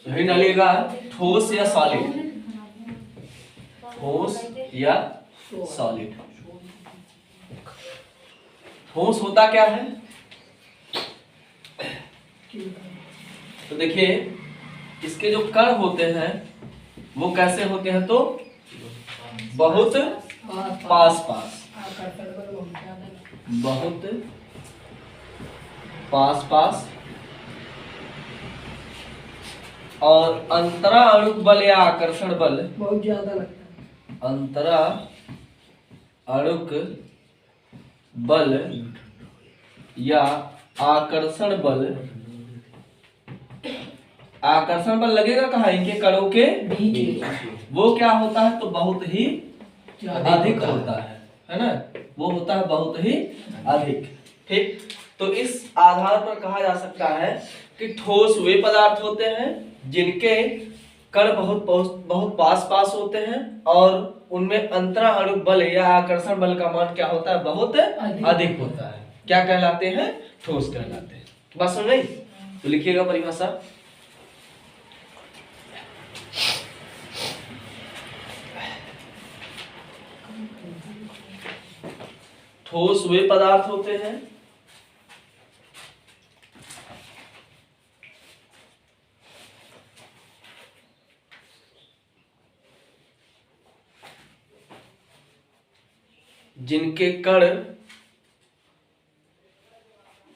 यही डालिएगा ठोस या सॉलिड, ठोस या सॉलिड। ठोस होता क्या है? तो देखिए इसके जो कण होते हैं वो कैसे होते हैं, तो बहुत पास पास, बहुत पास पास, और अंतरा अणुक बल या आकर्षण बल बहुत ज्यादा लगता है। अंतरा अणुक बल या आकर्षण बल, आकर्षण बल लगेगा कहाँ, इनके कणों के बीच, वो क्या होता है, तो बहुत ही अधिक होता है ना, वो होता है बहुत ही अधिक। ठीक, तो इस आधार पर कहा जा सकता है कि ठोस वे पदार्थ होते हैं जिनके कण बहुत पास पास होते हैं और उनमें अंतरा अणुक बल या आकर्षण बल का मान क्या होता है, बहुत अधिक होता है। क्या कहलाते हैं, ठोस कहलाते हैं। बात सुन रही, तो लिखिएगा परिभाषा। ठोस वे पदार्थ होते हैं जिनके कण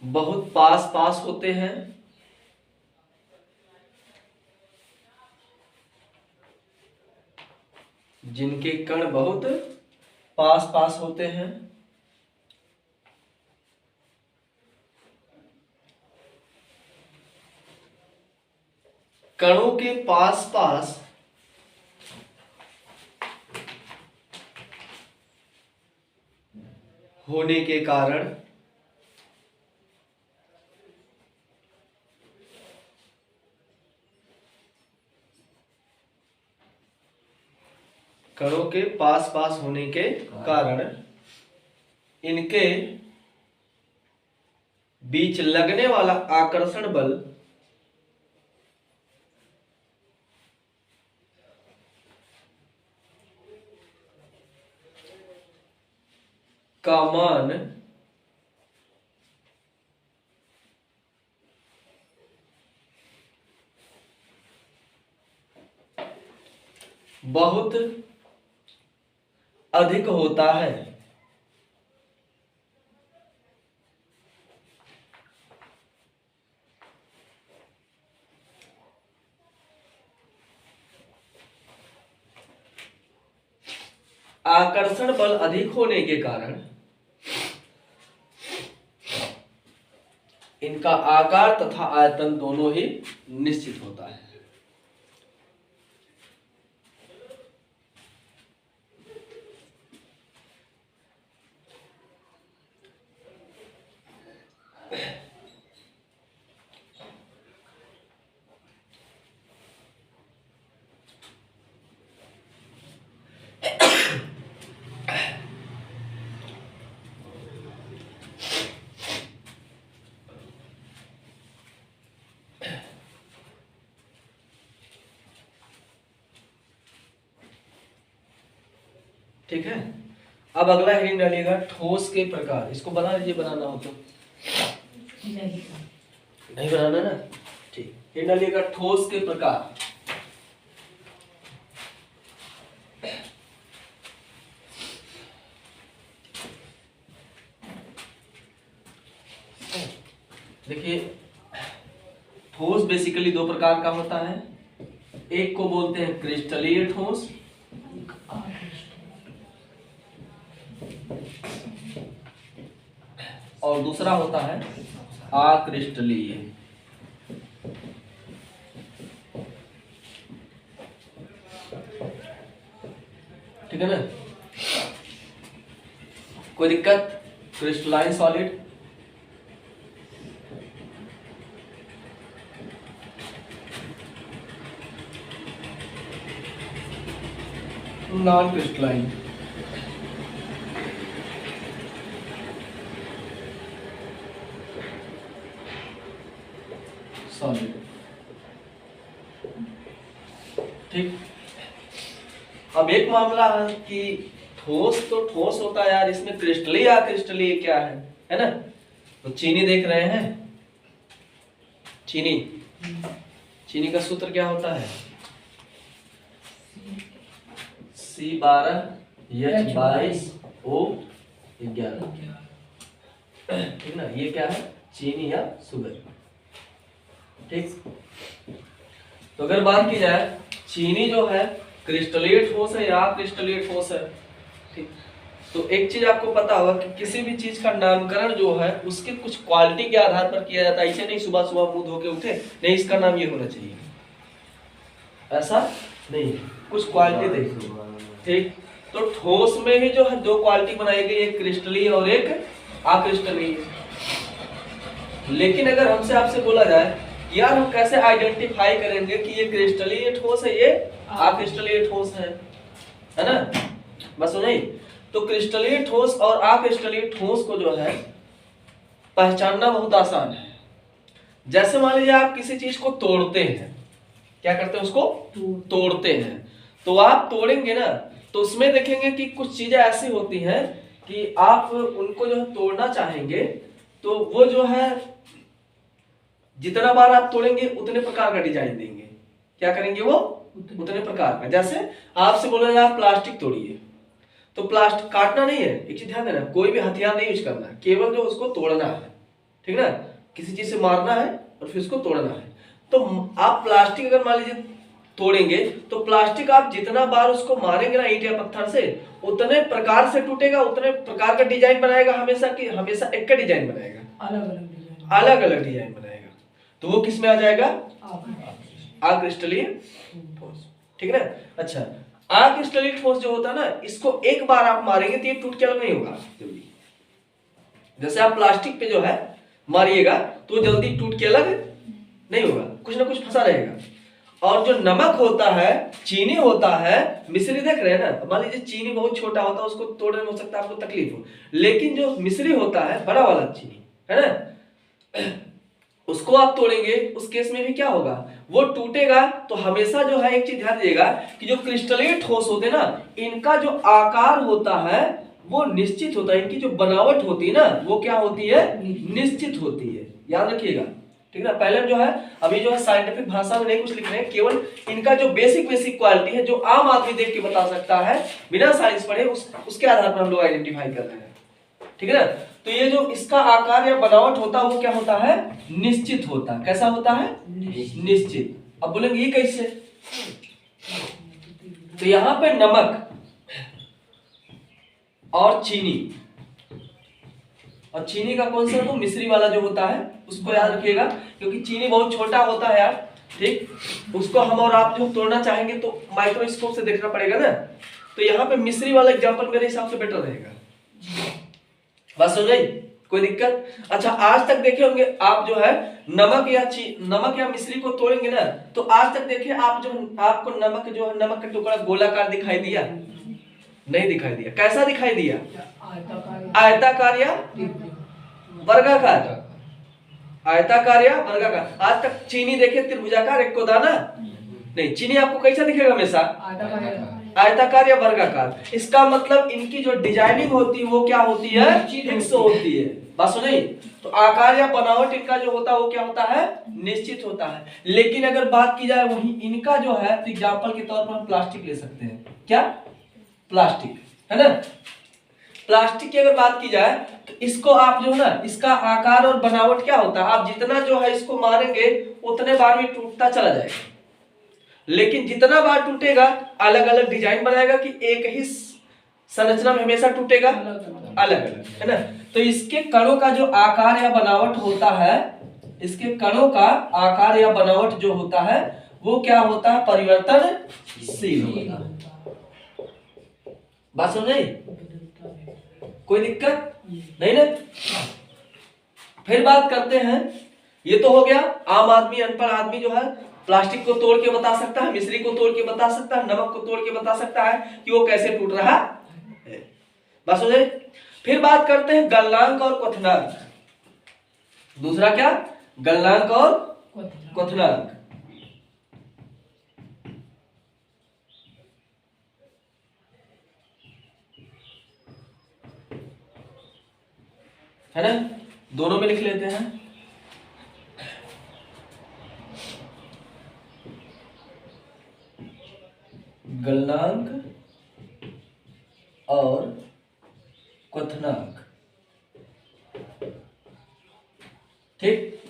बहुत पास पास होते हैं जिनके कण बहुत पास पास होते हैं कणों के पास पास होने के कारण कणों के पास पास होने के कारण इनके बीच लगने वाला आकर्षण बल का मान बहुत अधिक होता है। आकर्षण बल अधिक होने के कारण इनका आकार तथा आयतन दोनों ही निश्चित होता है। ठीक है, अब अगला हेडिंग डालिएगा ठोस के प्रकार। इसको बना लीजिए, बनाना हो तो। नहीं बनाना ना, ठीक। हेडिंग डालिएगा ठोस के प्रकार। देखिए ठोस बेसिकली दो प्रकार का होता है। एक को बोलते हैं क्रिस्टलीय ठोस, और दूसरा होता है अक्रिस्टलीय। ठीक है ना, कोई दिक्कत? Crystalline solid, non crystalline, solid. ठीक। अब एक मामला है कि ठोस तो ठोस होता है यार, इसमें क्रिस्टलीय अक्रिस्टलीय क्या है ना। तो चीनी देख रहे हैं, चीनी का सूत्र क्या होता है, C12H22O11, ठीक ना। ये क्या है, चीनी या शुगर। ठीक। तो अगर बात की जाए चीनी जो है क्रिस्टलीय ठोस है या क्रिस्टलीय ठोस है, ठीक। तो एक चीज आपको पता होगा कि किसी भी चीज का नामकरण जो है उसके कुछ क्वालिटी के आधार पर किया जाता है। ऐसे नहीं सुबह सुबह मुंह धो के उठे, नहीं इसका नाम ये होना चाहिए, ऐसा नहीं, कुछ क्वालिटी देखिए। ठीक। तो ठोस में ही जो है दो क्वालिटी बनाई गई, एक क्रिस्टलीय और एक अक्रिस्टलीय। लेकिन अगर हमसे आपसे बोला जाए यार हम कैसे आइडेंटिफाई करेंगे कि ये क्रिस्टलीय ठोस है, ये अक्रिस्टलीय ठोस है ना। बस नहीं, तो क्रिस्टलीय ठोस और अक्रिस्टलीय ठोस को जो है पहचानना बहुत आसान है। जैसे मान लीजिए आप किसी चीज को तोड़ते हैं, क्या करते हैं, उसको तोड़ते हैं। तो आप तोड़ेंगे ना तो उसमें देखेंगे कि कुछ चीजें ऐसी होती हैं कि आप उनको जो तोड़ना चाहेंगे तो वो जो है जितना बार आप तोड़ेंगे उतने प्रकार का डिजाइन देंगे। क्या करेंगे वो, उतने प्रकार का। जैसे आपसे बोला जाए आप प्लास्टिक तोड़िए, तो प्लास्टिक काटना नहीं है, एक चीज ध्यान देना, कोई भी हथियार नहीं यूज करना, केवल जो उसको तोड़ना है, ठीक ना। किसी चीज से मारना है और फिर उसको तोड़ना है। तो आप प्लास्टिक अगर मान लीजिए तोड़ेंगे तो प्लास्टिक आप जितना बार उसको मारेंगे ना ईंट या पत्थर से, उतने प्रकार से टूटेगा, उतने प्रकार का डिजाइन बनाएगा, हमेशा की हमेशा एक का डिजाइन बनाएगा, अलग अलग डिजाइन बनाएगा। तो वो किस में आ जाएगा, अक्रिस्टलीय ठोस, ठीक है ना। अच्छा, अक्रिस्टलीय ठोस जो होता है ना, इसको एक बार आप मारेंगे तो ये टूट के अलग नहीं होगा जल्दी। जैसे आप प्लास्टिक पे जो है मारिएगा तो जल्दी टूट के अलग नहीं होगा, कुछ ना कुछ फंसा रहेगा। और जो नमक होता है, चीनी होता है, मिश्री देख रहे हैं ना, मान लीजिए चीनी बहुत छोटा होता है, उसको तोड़ने में हो सकता है आपको तकलीफ हो, लेकिन जो मिश्री होता है बड़ा वाला चीनी है ना, उसको आप तोड़ेंगे, उस केस में भी क्या होगा, वो टूटेगा। तो हमेशा जो है एक चीज ध्यान दीजिएगा कि जो क्रिस्टलीय ठोस होते हैं ना, इनका जो आकार होता है वो निश्चित होता है, इनकी जो बनावट होती है ना वो क्या होती है, निश्चित होती है, याद रखिएगा, ठीक है ना। पहले जो है अभी जो है साइंटिफिक भाषा में नहीं कुछ लिख रहे हैं, केवल इनका जो बेसिक क्वालिटी है जो आम आदमी देख के बता सकता है बिना साइंस पढ़े, उसके आधार पर हम लोग आइडेंटिफाई कर रहे हैं, ठीक है ना। तो ये जो इसका आकार या बनावट होता है वो क्या होता है, निश्चित होता है। कैसा होता है, निश्चित। अब बोलेंगे ये कैसे, तो यहां पे नमक और चीनी, और चीनी का कौन सा, तो मिश्री वाला जो होता है उसको याद रखिएगा, क्योंकि चीनी बहुत छोटा होता है यार, ठीक। उसको हम और आप जो तोड़ना चाहेंगे तो माइक्रोस्कोप से देखना पड़ेगा ना। तो यहाँ पे मिश्री वाला एग्जांपल मेरे हिसाब से बेटर रहेगा। बात समझ गई, कोई दिक्कत। अच्छा, आज तक देखे होंगे आप जो है नमक या मिश्री को तोड़ेंगे ना, तो आज तक देखे आप जो आपको नमक जो है, नमक का टुकड़ा गोलाकार दिखाई दिया, नहीं दिखाई दिया। कैसा दिखाई दिया, आयताकार या वर्गाकार, आयताकार या वर्गाकार। आज तक चीनी देखे त्रिभुजाकार एक को दाना नहीं, चीनी आपको कैसा दिखेगा, हमेशा आयताकार या वर्गाकार। इसका मतलब इनकी जो डिजाइनिंग होती है वो क्या होती है, फिक्स होती है। बात सुनी। तो आकार या बनावट इनका जो होता है वो क्या होता है, निश्चित होता है। लेकिन अगर बात की जाए वही इनका जो है, तो एग्जांपल के तौर पर हम प्लास्टिक ले सकते हैं। क्या, प्लास्टिक है ना। प्लास्टिक की अगर बात की जाए तो इसको आप जो है ना, इसका आकार और बनावट क्या होता है, आप जितना जो है इसको मारेंगे उतने बार भी टूटता चला जाएगा, लेकिन जितना बार टूटेगा अलग अलग डिजाइन बनाएगा कि एक ही संरचना में हमेशा टूटेगा अलग अलग, है ना। तो इसके कणों का जो आकार या बनावट होता है, इसके कणों का आकार या बनावट जो होता है वो क्या होता है, परिवर्तनशील होता है। बात समझ आई, कोई दिक्कत नहीं ना। फिर बात करते हैं, ये तो हो गया आम आदमी, अनपढ़ आदमी जो है प्लास्टिक को तोड़ के बता सकता है, मिश्री को तोड़ के बता सकता है, नमक को तोड़ के बता सकता है कि वो कैसे टूट रहा है। बस हो जाए। फिर बात करते हैं गलनांक और क्वथनांक। दूसरा क्या, गलनांक और क्वथनांक। है ना, दोनों में लिख लेते हैं। गलनांक और क्वथनांक, ठीक।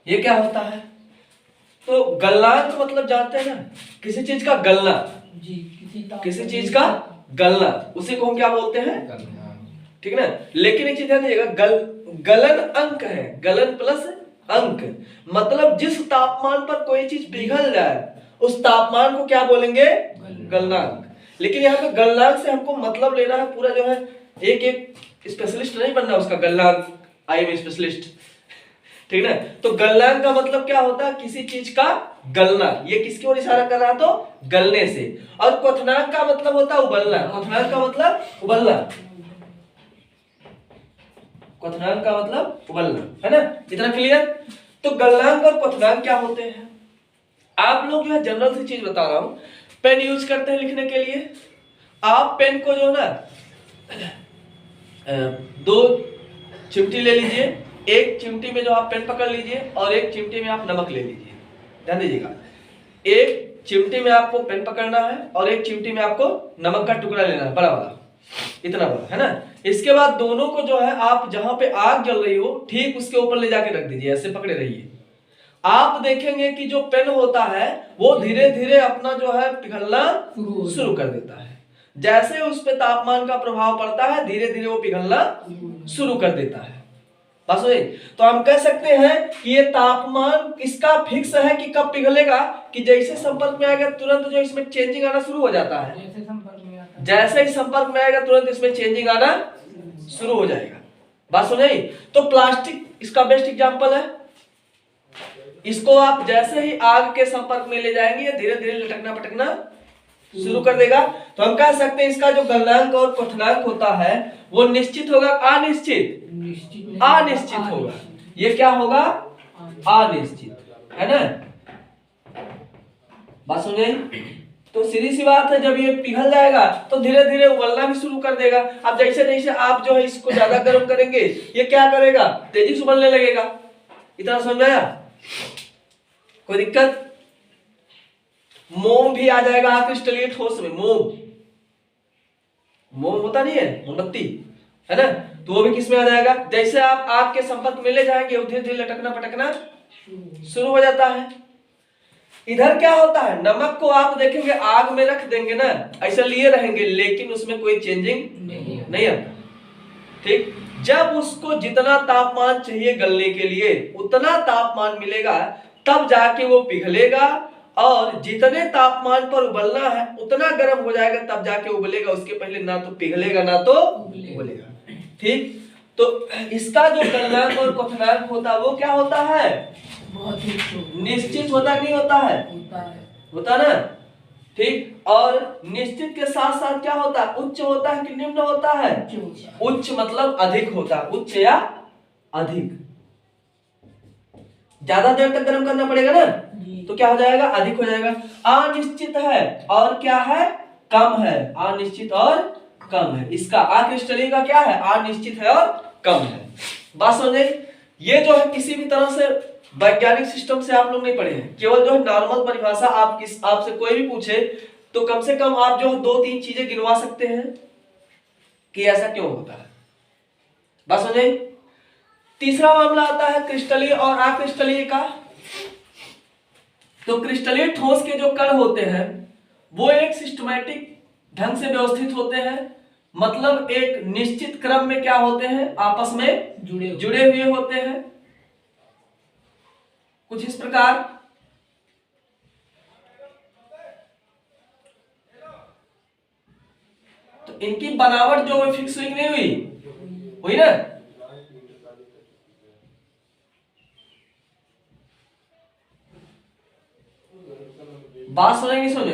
ये क्या होता है? तो गलनांक मतलब जानते हैं ना, किसी चीज का गलना, जी, किसी चीज का गलना, उसी को हम क्या बोलते हैं? ठीक है ना। लेकिन एक चीज ध्यान दीजिएगा, गलन अंक है, गलन प्लस अंक, मतलब जिस तापमान पर कोई चीज पिघल जाए उस तापमान को क्या बोलेंगे? गलनांक। लेकिन यहाँ पे गलनांक से हमको मतलब लेना है पूरा जो है, एक एक स्पेशलिस्ट नहीं बनना उसका, गलनांक आई एम स्पेशलिस्ट, ठीक है। तो गलनांक का मतलब क्या होता है? किसी चीज का गलना, ये किसकी ओर इशारा कर रहा है? तो गलने से। और क्वथनांक का मतलब होता है उबलना, क्वथनांक का मतलब उबलना, क्वथनांक का मतलब उबलना, है ना। इतना क्लियर? तो गलनांक और क्वथनांक क्या होते हैं? आप लोग जो है जनरल सी चीज बता रहा हूं, पेन यूज करते हैं लिखने के लिए। आप पेन को जो है ना दो चिमटी ले लीजिए, एक चिमटी में जो आप पेन पकड़ लीजिए और एक चिमटी में आप नमक ले लीजिए। ध्यान दीजिएगा, एक चिमटी में आपको पेन पकड़ना है और एक चिमटी में आपको नमक का टुकड़ा लेना है, बड़ा वाला, इतना बड़ा, है ना। इसके बाद दोनों को जो है आप जहां पे आग जल रही हो ठीक उसके ऊपर ले जाके रख दीजिए, ऐसे पकड़े रहिए। आप देखेंगे कि जो पेन होता है वो धीरे धीरे अपना जो है पिघलना शुरू कर देता है। जैसे उस पे तापमान का प्रभाव पड़ता है धीरे धीरे वो पिघलना शुरू कर देता है। बस वही तो हम कह सकते हैं कि ये तापमान इसका फिक्स है कि कब पिघलेगा, कि जैसे संपर्क में आएगा तुरंत जो इसमें चेंजिंग आना शुरू हो जाता है, जैसे ही संपर्क में आएगा तुरंत इसमें चेंजिंग आना शुरू हो जाएगा। बात सुन रही? तो प्लास्टिक इसका बेस्ट एग्जांपल है। इसको आप जैसे ही आग के संपर्क में ले जाएंगे धीरे धीरे लटकना पटकना शुरू कर देगा। तो हम कह सकते हैं इसका जो गलनांक और क्वथनांक होता है वो निश्चित होगा, अनिश्चित? अनिश्चित होगा। ये क्या होगा? अनिश्चित, है ना। बात सुन गई? तो सीधी सी बात है, जब ये पिघल जाएगा तो धीरे धीरे उबलना भी शुरू कर देगा। अब जैसे जैसे आप जो है इसको ज्यादा गर्म करेंगे ये क्या करेगा? तेजी से उबलने लगेगा। इतना समझ में आया? कोई दिक्कत? मोम भी आ जाएगा क्रिस्टलीय ठोस में। मोम होता नहीं है, मोमबत्ती, है ना, तो वो भी किस में आ जाएगा? जैसे आप आग के संपर्क में ले जाएंगे धीरे धीरे लटकना पटकना शुरू हो जाता है। इधर क्या होता है? नमक को आप देखेंगे आग में रख देंगे ना, ऐसे लिए रहेंगे लेकिन उसमें कोई चेंजिंग नहीं आता, ठीक। जब उसको जितना तापमान चाहिए गलने के लिए उतना तापमान मिलेगा तब जाके वो पिघलेगा, और जितने तापमान पर उबलना है उतना गर्म हो जाएगा तब जाके उबलेगा, उसके पहले ना तो पिघलेगा ना तो उबलेगा, ठीक। तो इसका जो गलनांक और क्वथनांक होता है वो क्या होता है? निश्चित होता नहीं होता है? होता ना, ठीक। और निश्चित के साथ साथ क्या होता है? उच्च होता है कि निम्न होता है? उच्च मतलब अधिक होता है, उच्च या अधिक। ज्यादा देर तक गर्म करना पड़ेगा ना, तो क्या हो जाएगा? अधिक हो जाएगा। अनिश्चित है और क्या है? कम है। अनिश्चित और कम है। इसका अक्रिस्टलीय का क्या है? अनिश्चित है और कम है। बात समझे? ये जो है किसी भी तरह से वैज्ञानिक सिस्टम से आप लोग नहीं पढ़े हैं, केवल जो है नॉर्मल परिभाषा आपसे कोई भी पूछे तो कम से कम आप जो है 2-3 चीजें गिनवा सकते हैं कि ऐसा क्यों होता है। बात समझे? तीसरा मामला आता है क्रिस्टलीय और अक्रिस्टलीय का। तो क्रिस्टलीय ठोस के जो कण होते हैं वो एक सिस्टमैटिक ढंग से व्यवस्थित होते हैं, मतलब एक निश्चित क्रम में क्या होते हैं? आपस में जुड़े हुए होते हैं कुछ इस प्रकार। तो इनकी बनावट जो है फिक्स हुई नहीं हुई ना। बात सुनेंगे? सुने,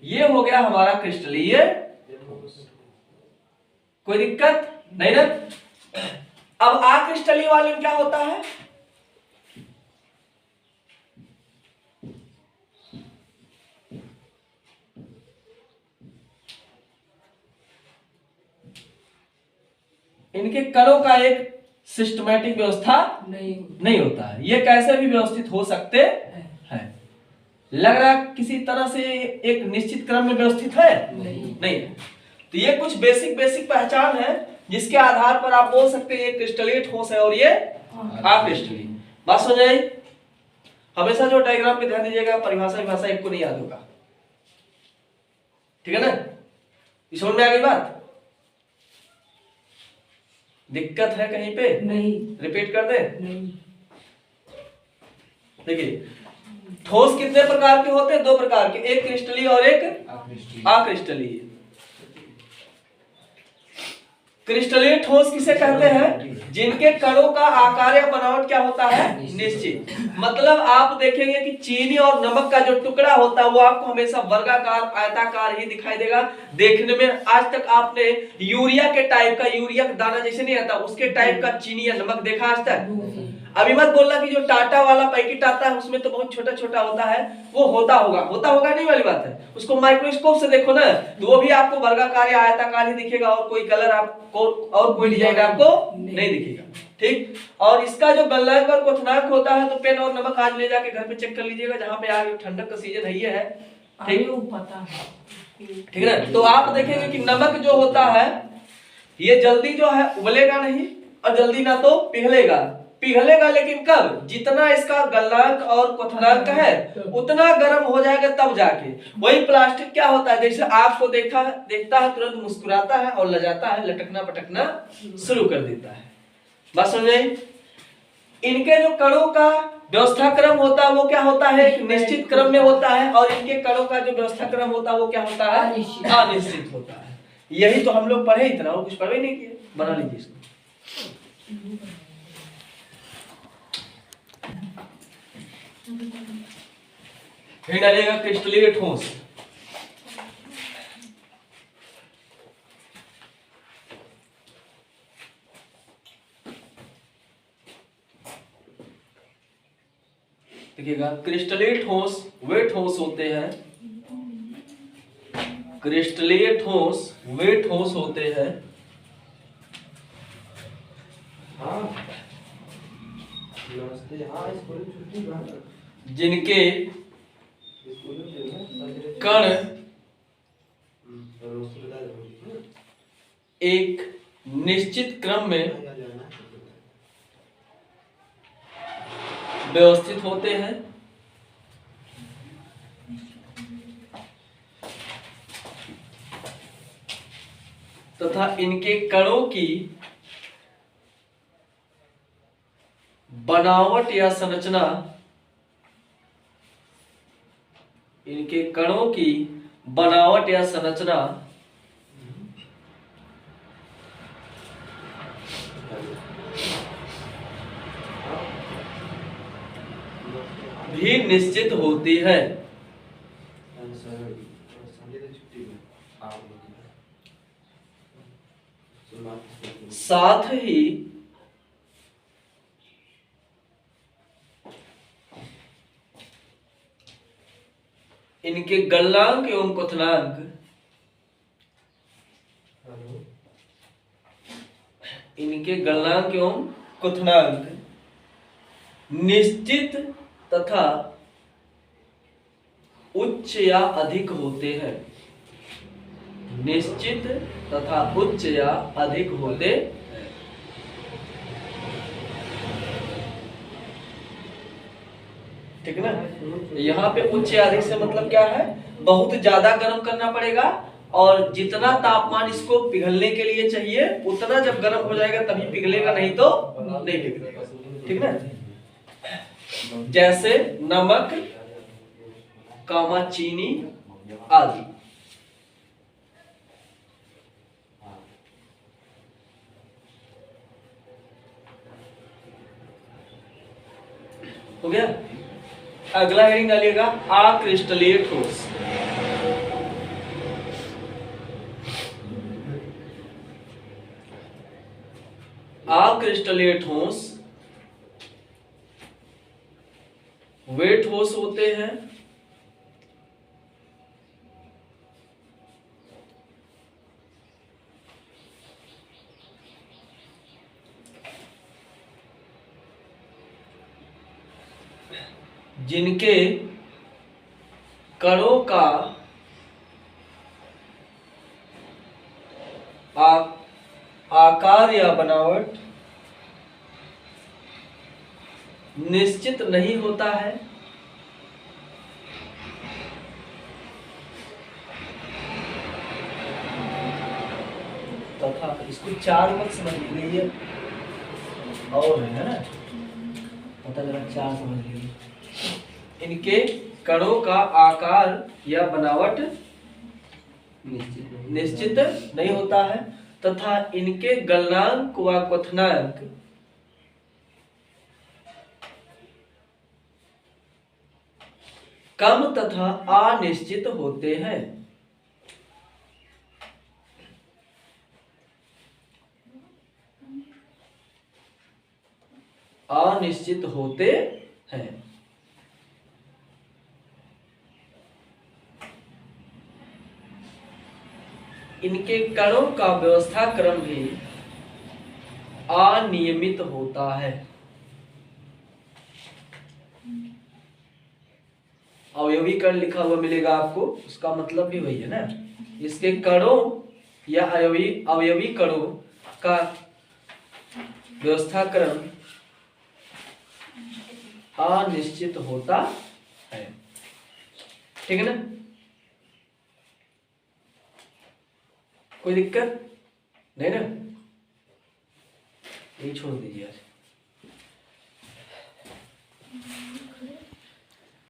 ये हो गया हमारा क्रिस्टलीय। कोई दिक्कत नहीं ना। अब अक्रिस्टलीय वाले में क्या होता है? इनके कणों का एक सिस्टमैटिक व्यवस्था नहीं नहीं होता है, ये कैसे भी व्यवस्थित हो सकते हैं। लग रहा है किसी तरह से एक निश्चित क्रम में व्यवस्थित है? नहीं है। तो ये कुछ बेसिक पहचान है जिसके आधार पर आप बोल सकते हैं ये क्रिस्टलीय ठोस है और ये अक्रिस्टलीय। बात समझ आई? हमेशा जो डायग्राम पे ध्यान दीजिएगा, परिभाषा एक को नहीं याद होगा, ठीक है ना? समझ में आ गई बात? दिक्कत है कहीं पे? नहीं। रिपीट कर दे? नहीं। देखिए, ठोस कितने प्रकार के होते हैं? दो प्रकार के, एक क्रिस्टलीय और एक अक्रिस्टलीय। क्रिस्टलीय ठोस किसे कहते हैं? जिनके कणों का आकार या बनावट क्या होता है? निश्चित। मतलब आप देखेंगे कि चीनी और नमक का जो टुकड़ा होता है वो आपको हमेशा वर्गाकार आयताकार ही दिखाई देगा। देखने में आज तक आपने यूरिया के टाइप का, यूरिया का दाना जैसे नहीं आता उसके टाइप का चीनी या नमक देखा आज तक? अभी मत बोलना कि जो टाटा वाला पैकेट आता है उसमें तो बहुत छोटा छोटा होता है, वो होता होगा नहीं वाली बात है। उसको माइक्रोस्कोप से देखो ना तो वो भी आपको वर्गाकार या आयताकार ही दिखेगा, और कोई कलर आपको और कोई डिजाइन आपको नहीं दिखेगा, ठीक? और इसका जो गलनांक और क्वथनांक होता है तो पेन और नमक आज ले जाके घर पे चेक कर लीजिएगा, जहां पे आगे ठंडक का सीजन है, ये है, ठीक? पता है, ठीक है ना? तो आप देखेंगे कि नमक जो होता है ये जल्दी जो है उबलेगा नहीं और जल्दी ना तो पिघलेगा, लेकिन कब? जितना इसका गलनांक और क्वथनांक है उतना गर्म हो जाएगा तब जाके। वही प्लास्टिक क्या होता है, जैसे आग को देखता है तुरंत मुस्कुराता है और लजाता है, लटकना पटकना शुरू कर देता है। बात समझ आई? इनके जो कणों का व्यवस्था क्रम होता है वो क्या होता है? एक निश्चित क्रम में होता है, और इनके कणों का जो व्यवस्था क्रम होता है वो क्या होता है? अनिश्चित होता है। यही तो हम लोग पढ़े, इतना और कुछ पढ़े नहीं किए। बना लीजिए इसको। फिर डालिएगा क्रिस्टलीय ठोस। देखिएगा, क्रिस्टलीय ठोस वे ठोस होते हैं, क्रिस्टलीय ठोस वे ठोस होते हैं जिनके कण एक निश्चित क्रम में व्यवस्थित होते हैं तथा इनके कणों की बनावट या संरचना, इनके कणों की बनावट या संरचना भी निश्चित होती है। साथ ही इनके गलनांक एवं क्वथनांक निश्चित तथा उच्च या अधिक होते हैं। निश्चित तथा उच्च या अधिक होते ठीक है ना? यहाँ पे उच्च या अधिक से मतलब क्या है? बहुत ज्यादा गर्म करना पड़ेगा, और जितना तापमान इसको पिघलने के लिए चाहिए उतना जब गर्म हो जाएगा तभी पिघलेगा, नहीं तो नहीं पिघलेगा, ठीक ना? जैसे नमक, चीनी आदि। हो गया? अगला हेडिंग डालिएगा अक्रिस्टलीय ठोस। अक्रिस्टलीय ठोस वे ठोस होते हैं जिनके कणों का आकार या बनावट निश्चित नहीं होता है, तथा इसको चार मत समझ लीजिए और है ना, पता चला चार समझ लीजिए। इनके कणों का आकार या बनावट निश्चित नहीं होता है तथा इनके गलनांक व क्वथनांक कम तथा अनिश्चित होते हैं। अनिश्चित होते हैं। इनके कणों का व्यवस्था क्रम भी अनियमित होता है। अवयवी कण लिखा हुआ मिलेगा आपको, उसका मतलब भी वही है ना। इसके कणों या अवयवी कणों का व्यवस्था क्रम अनिश्चित होता है। ठीक है ना, कोई दिक्कत नहीं ना, यही छोड़ दीजिए आज।